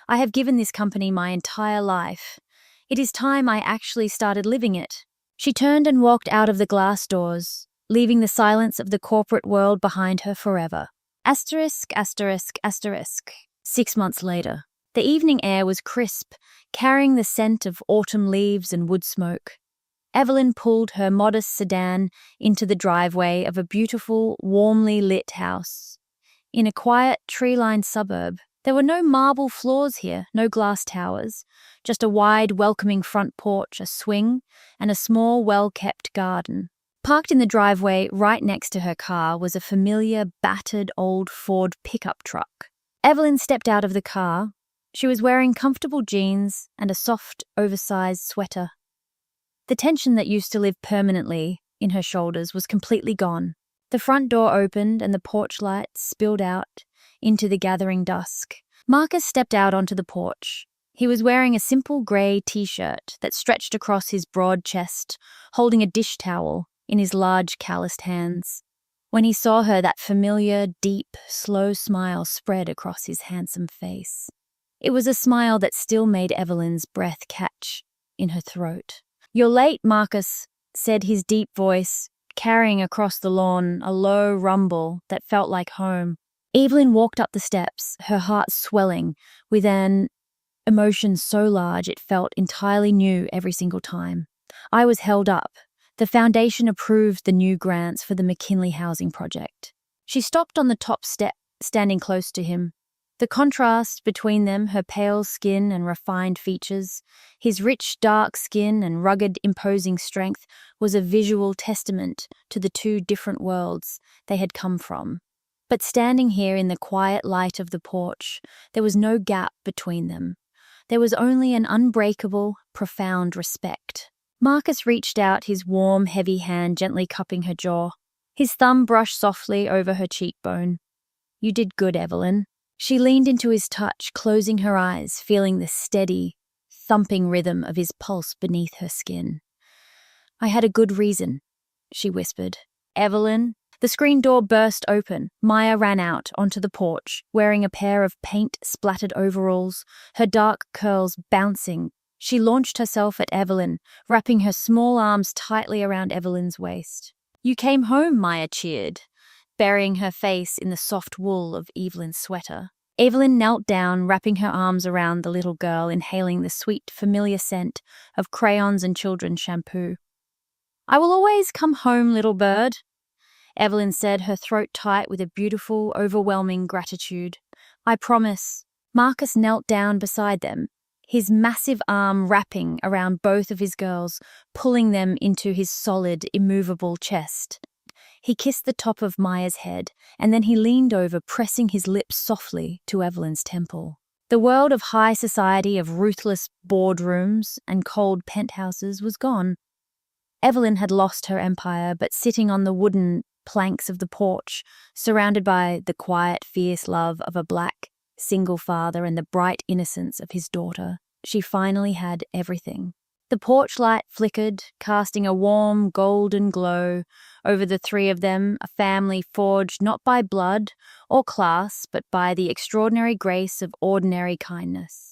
A: I have given this company my entire life. It is time I actually started living it." She turned and walked out of the glass doors, leaving the silence of the corporate world behind her forever. Asterisk, asterisk, asterisk. 6 months later. The evening air was crisp, carrying the scent of autumn leaves and wood smoke. Evelyn pulled her modest sedan into the driveway of a beautiful, warmly lit house. In a quiet, tree-lined suburb, there were no marble floors here, no glass towers, just a wide, welcoming front porch, a swing, and a small, well-kept garden. Parked in the driveway right next to her car was a familiar, battered old Ford pickup truck. Evelyn stepped out of the car. She was wearing comfortable jeans and a soft, oversized sweater. The tension that used to live permanently in her shoulders was completely gone. The front door opened and the porch lights spilled out into the gathering dusk. Marcus stepped out onto the porch. He was wearing a simple grey t-shirt that stretched across his broad chest, holding a dish towel in his large calloused hands. When he saw her, that familiar, deep, slow smile spread across his handsome face. It was a smile that still made Evelyn's breath catch in her throat. "You're late, Marcus," said his deep voice, carrying across the lawn a low rumble that felt like home. Evelyn walked up the steps, her heart swelling with an emotion so large it felt entirely new every single time. I was held up. The foundation approved the new grants for the McKinley housing project. She stopped on the top step, standing close to him. The contrast between them, her pale skin and refined features, his rich, dark skin and rugged, imposing strength, was a visual testament to the two different worlds they had come from. But standing here in the quiet light of the porch, there was no gap between them. There was only an unbreakable, profound respect. Marcus reached out his warm, heavy hand gently cupping her jaw. His thumb brushed softly over her cheekbone. "You did good, Evelyn." She leaned into his touch, closing her eyes, feeling the steady, thumping rhythm of his pulse beneath her skin. "I had a good reason," she whispered. "Evelyn." The screen door burst open. Maya ran out onto the porch, wearing a pair of paint-splattered overalls, her dark curls bouncing. She launched herself at Evelyn, wrapping her small arms tightly around Evelyn's waist. "You came home," Maya cheered, burying her face in the soft wool of Evelyn's sweater. Evelyn knelt down, wrapping her arms around the little girl, inhaling the sweet, familiar scent of crayons and children's shampoo. "I will always come home, little bird," Evelyn said, her throat tight with a beautiful, overwhelming gratitude. "I promise." Marcus knelt down beside them, his massive arm wrapping around both of his girls, pulling them into his solid, immovable chest. He kissed the top of Maya's head, and then he leaned over, pressing his lips softly to Evelyn's temple. The world of high society, of ruthless boardrooms and cold penthouses, was gone. Evelyn had lost her empire, but sitting on the wooden planks of the porch, surrounded by the quiet, fierce love of a black, single father and the bright innocence of his daughter, she finally had everything. The porch light flickered, casting a warm, golden glow over the three of them, a family forged not by blood or class, but by the extraordinary grace of ordinary kindness.